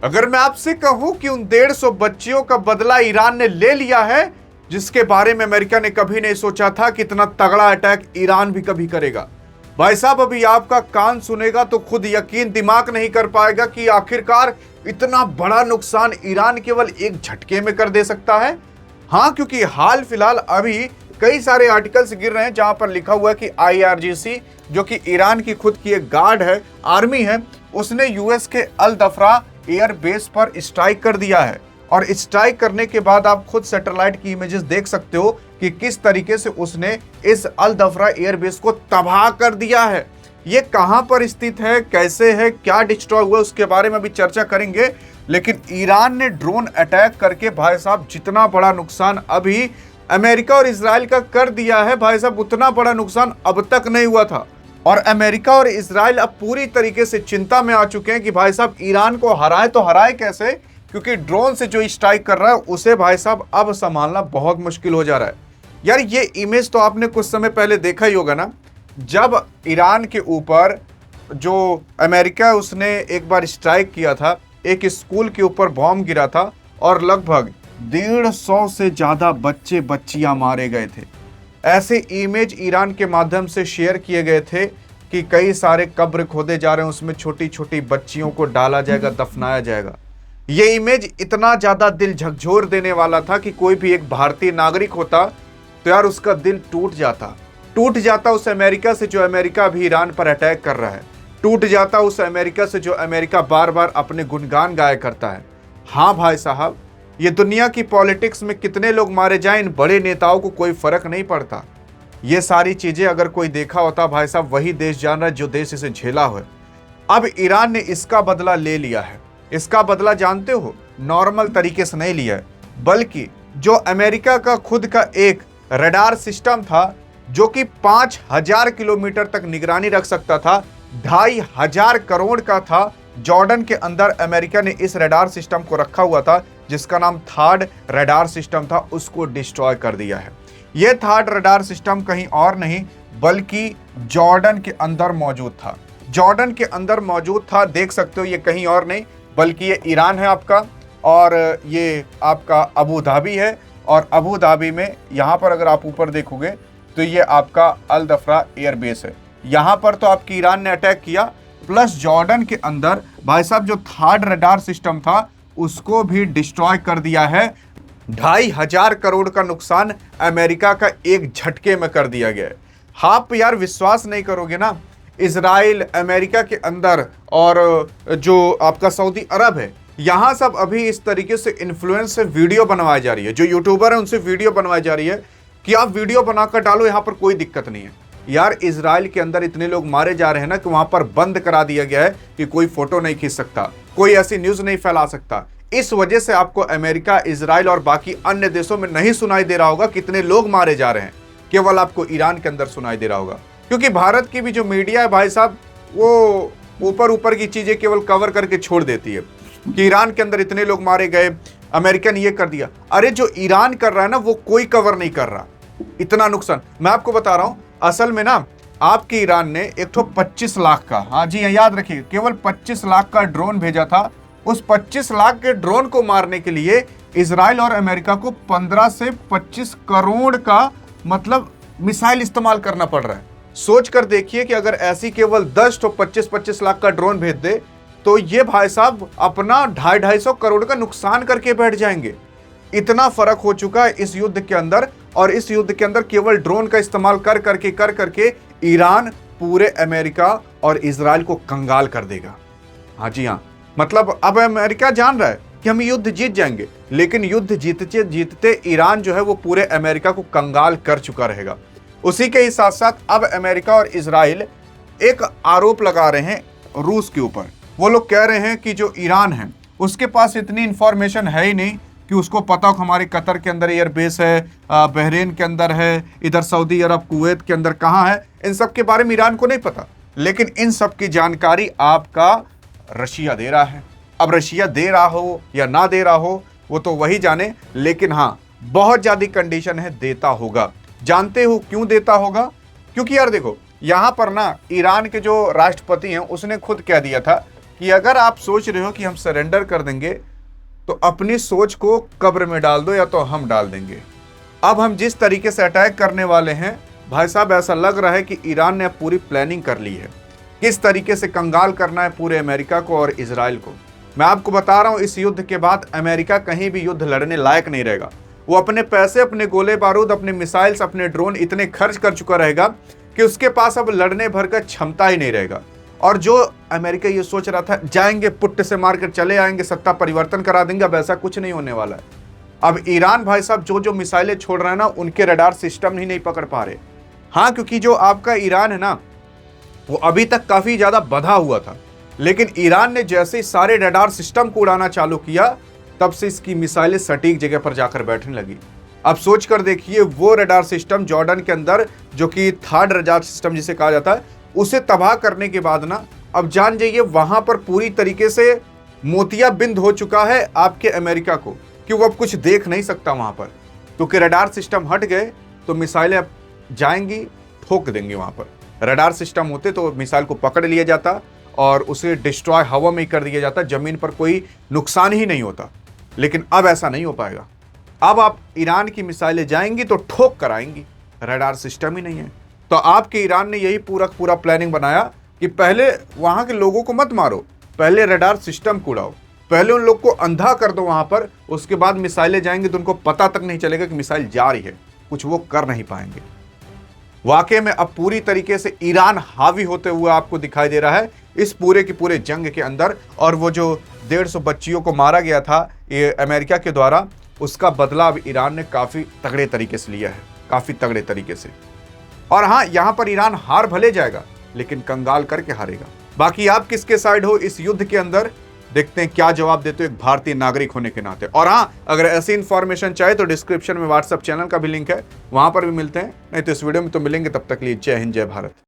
अगर मैं आपसे कहूं कि उन 150 बच्चियों का बदला ईरान ने ले लिया है, जिसके बारे में अमेरिका ने कभी नहीं सोचा था कि इतना तगड़ा अटैक ईरान भी कभी करेगा। भाई साहब, अभी आपका कान सुनेगा तो खुद यकीन दिमाग नहीं कर पाएगा कि आखिरकार इतना बड़ा नुकसान ईरान केवल एक झटके में कर दे सकता है। हाँ, क्योंकि हाल फिलहाल अभी कई सारे आर्टिकल्स गिर रहे हैं जहां पर लिखा हुआ है कि IRGC, जो कि ईरान की खुद की एक गार्ड है, आर्मी है, उसने यूएस के अल दफरा एयर बेस पर स्ट्राइक कर दिया है। और स्ट्राइक करने के बाद आप खुद सैटेलाइट की इमेजेस देख सकते हो कि किस तरीके से उसने इस अल दफरा एयर बेस को तबाह कर दिया है। ये कहां पर स्थित है, कैसे है, क्या डिस्ट्रॉय हुआ, उसके बारे में भी चर्चा करेंगे। लेकिन ईरान ने ड्रोन अटैक करके भाई साहब जितना बड़ा नुकसान अभी अमेरिका और इजराइल का कर दिया है, भाई साहब उतना बड़ा नुकसान अब तक नहीं हुआ था। और अमेरिका और इजराइल अब पूरी तरीके से चिंता में आ चुके हैं कि भाई साहब ईरान को हराए तो हराए कैसे, क्योंकि ड्रोन से जो स्ट्राइक कर रहा है उसे भाई साहब अब संभालना बहुत मुश्किल हो जा रहा है। यार, ये इमेज तो आपने कुछ समय पहले देखा ही होगा ना, जब ईरान के ऊपर जो अमेरिका उसने एक बार स्ट्राइक किया था, एक स्कूल के ऊपर बॉम्ब गिरा था और लगभग 150 से ज्यादा बच्चे बच्चियां मारे गए थे। ऐसे इमेज ईरान के माध्यम से शेयर किए गए थे कि कई सारे कब्र खोदे जा रहे हैं, उसमें छोटी छोटी बच्चियों को डाला जाएगा, दफनाया जाएगा। ये इमेज इतना ज्यादा दिल झकझोर देने वाला था कि कोई भी एक भारतीय नागरिक होता तो यार उसका दिल टूट जाता उस अमेरिका से जो अमेरिका भी ईरान पर अटैक कर रहा है, टूट जाता उस अमेरिका से जो अमेरिका बार बार अपने गुणगान गाया करता है। हाँ भाई साहब, ये दुनिया की पॉलिटिक्स में कितने लोग मारे जाएं, इन बड़े नेताओं को कोई फर्क नहीं पड़ता। ये सारी चीजें अगर कोई देखा होता भाई साहब, वही देश जान रहा है जो देश इसे झेला हो। अब ईरान ने इसका बदला ले लिया है। इसका बदला जानते हो, नॉर्मल तरीके से नहीं लिया है, बल्कि जो अमेरिका का खुद का एक रडार सिस्टम था जो कि 5000 किलोमीटर तक निगरानी रख सकता था, 2500 करोड़ का था, जॉर्डन के अंदर अमेरिका ने इस रडार सिस्टम को रखा हुआ था जिसका नाम थार्ड रडार सिस्टम था, उसको डिस्ट्रॉय कर दिया है। यह थार्ड रडार सिस्टम कहीं और नहीं बल्कि जॉर्डन के अंदर मौजूद था। जॉर्डन के अंदर मौजूद था, देख सकते हो, ये कहीं और नहीं बल्कि ये ईरान है आपका, और ये आपका अबू धाबी है। और अबू धाबी में यहाँ पर अगर आप ऊपर देखोगे तो ये आपका अल दफरा एयरबेस है। यहाँ पर तो आपकी ईरान ने अटैक किया, प्लस जॉर्डन के अंदर भाई साहब जो थर्ड रडार सिस्टम था उसको भी डिस्ट्रॉय कर दिया है। 2500 करोड़ का नुकसान अमेरिका का एक झटके में कर दिया गया है। आप यार विश्वास नहीं करोगे ना, इजराइल, अमेरिका के अंदर और जो आपका सऊदी अरब है, यहाँ सब अभी इस तरीके से इन्फ्लुएंस से वीडियो बनवाई जा रही है। जो यूट्यूबर है उनसे वीडियो बनवाई जा रही है कि आप वीडियो बनाकर डालो, यहाँ पर कोई दिक्कत नहीं है। यार, इजराइल के अंदर इतने लोग मारे जा रहे हैं ना कि वहां पर बंद करा दिया गया है कि कोई फोटो नहीं खींच सकता, कोई ऐसी न्यूज नहीं फैला सकता। इस वजह से आपको अमेरिका, इजराइल और बाकी अन्य देशों में नहीं सुनाई दे रहा होगा कितने लोग मारे जा रहे हैं, केवल आपको ईरान के अंदर सुनाई दे रहा होगा। क्योंकि भारत की भी जो मीडिया है भाई साहब, वो ऊपर ऊपर की चीजें केवल कवर करके छोड़ देती है कि ईरान के अंदर इतने लोग मारे गए, अमेरिका ने ये कर दिया। अरे जो ईरान कर रहा है ना वो कोई कवर नहीं कर रहा। इतना नुकसान मैं आपको बता रहा हूं, असल में ना आपके ईरान ने एक तो 25 लाख का, हाँ जी याद रखिए, केवल 25 लाख का ड्रोन भेजा था। उस 25 लाख के ड्रोन को मारने के लिए इजराइल और अमेरिका को 15 से 25 करोड़ का मतलब मिसाइल इस्तेमाल करना पड़ रहा है। सोच कर देखिए कि अगर ऐसी केवल 10 तो 25-25 लाख का ड्रोन भेज दे तो ये भाई साहब अपना 250-250 करोड़ का नुकसान करके बैठ जाएंगे। इतना फर्क हो चुका है इस युद्ध के अंदर, और इस युद्ध के अंदर केवल ड्रोन का इस्तेमाल कर करके ईरान पूरे अमेरिका और इजराइल को कंगाल कर देगा। हाँ जी हाँ, मतलब अब अमेरिका जान रहा है कि हम युद्ध जीत जाएंगे, लेकिन युद्ध जीतते जीतते ईरान जो है वो पूरे अमेरिका को कंगाल कर चुका रहेगा। उसी के ही साथ साथ अब अमेरिका और इजराइल एक आरोप लगा रहे हैं रूस के ऊपर। वो लोग कह रहे हैं कि जो ईरान है उसके पास इतनी इंफॉर्मेशन है ही नहीं कि उसको पता हो हमारे कतर के अंदर एयरबेस है, बहरीन के अंदर है, इधर सऊदी अरब, कुवैत के अंदर कहाँ है, इन सब के बारे में ईरान को नहीं पता। लेकिन इन सब की जानकारी आपका रशिया दे रहा है। अब रशिया दे रहा हो या ना दे रहा हो वो तो वही जाने, लेकिन हाँ बहुत ज्यादा कंडीशन है, देता होगा। जानते हो क्यों देता होगा? क्योंकि यार देखो, यहाँ पर ना ईरान के जो राष्ट्रपति हैं उसने खुद कह दिया था कि अगर आप सोच रहे हो कि हम सरेंडर कर देंगे तो अपनी सोच को कब्र में डाल दो या तो हम डाल देंगे। अब हम जिस तरीके से अटैक करने वाले हैं भाई साहब, ऐसा लग रहा है कि ईरान ने पूरी प्लानिंग कर ली है किस तरीके से कंगाल करना है पूरे अमेरिका को और इजराइल को। मैं आपको बता रहा हूं, इस युद्ध के बाद अमेरिका कहीं भी युद्ध लड़ने लायक नहीं रहेगा। वो अपने पैसे, अपने गोले बारूद, अपने मिसाइल्स, अपने ड्रोन इतने खर्च कर चुका रहेगा कि उसके पास अब लड़ने भर का क्षमता ही नहीं रहेगा। और जो अमेरिका ये सोच रहा था जाएंगे पुट्टे से मारकर चले आएंगे, सत्ता परिवर्तन करा देंगे, अब ऐसा कुछ नहीं होने वाला है। अब ईरान भाई साहब जो जो मिसाइलें छोड़ रहा है ना, उनके रडार सिस्टम ही नहीं पकड़ पा रहे। हाँ, क्योंकि जो आपका ईरान है ना, वो अभी तक काफी ज्यादा बधा हुआ था, लेकिन ईरान ने जैसे ही सारे रडार सिस्टम को उड़ाना चालू किया तब से इसकी मिसाइलें सटीक जगह पर जाकर बैठने लगी। अब सोच कर देखिए, वो रडार सिस्टम जॉर्डन के अंदर जो कि थर्ड रडार सिस्टम जिसे कहा जाता है, उसे तबाह करने के बाद ना, अब जान जाइए वहां पर पूरी तरीके से मोतियाबिंद हो चुका है आपके अमेरिका को कि वो अब कुछ देख नहीं सकता वहां पर, क्योंकि रडार सिस्टम हट गए तो मिसाइलें अब जाएंगी, ठोक देंगे। वहां पर रडार सिस्टम होते तो मिसाइल को पकड़ लिया जाता और उसे डिस्ट्रॉय हवा में ही कर दिया जाता, जमीन पर कोई नुकसान ही नहीं होता। लेकिन अब ऐसा नहीं हो पाएगा। अब आप ईरान की मिसाइलें जाएंगी तो ठोक कर आएंगी, रडार सिस्टम ही नहीं है। तो आपके ईरान ने यही पूरा प्लानिंग बनाया कि पहले वहां के लोगों को मत मारो, पहले रडार सिस्टम को उड़ाओ, पहले उन लोग को अंधा कर दो वहां पर, उसके बाद मिसाइलें जाएंगी तो उनको पता तक नहीं चलेगा कि मिसाइल जा रही है, कुछ वो कर नहीं पाएंगे। वाकई में अब पूरी तरीके से ईरान हावी होते हुए आपको दिखाई दे रहा है इस पूरे के पूरे जंग के अंदर। और वो जो 150 बच्चियों को मारा गया था ये अमेरिका के द्वारा, उसका बदला अब ईरान ने काफी तगड़े तरीके से लिया है, काफी तगड़े तरीके से। और हाँ, यहां पर ईरान हार भले जाएगा लेकिन कंगाल करके हारेगा। बाकी आप किसके साइड हो इस युद्ध के अंदर, देखते हैं क्या जवाब देते हो एक भारतीय नागरिक होने के नाते। और हाँ, अगर ऐसी इंफॉर्मेशन चाहे तो डिस्क्रिप्शन में व्हाट्सएप चैनल का भी लिंक है, वहां पर भी मिलते हैं। नहीं तो इस वीडियो में तो मिलेंगे। तब तक लिए जय हिंद, जय भारत।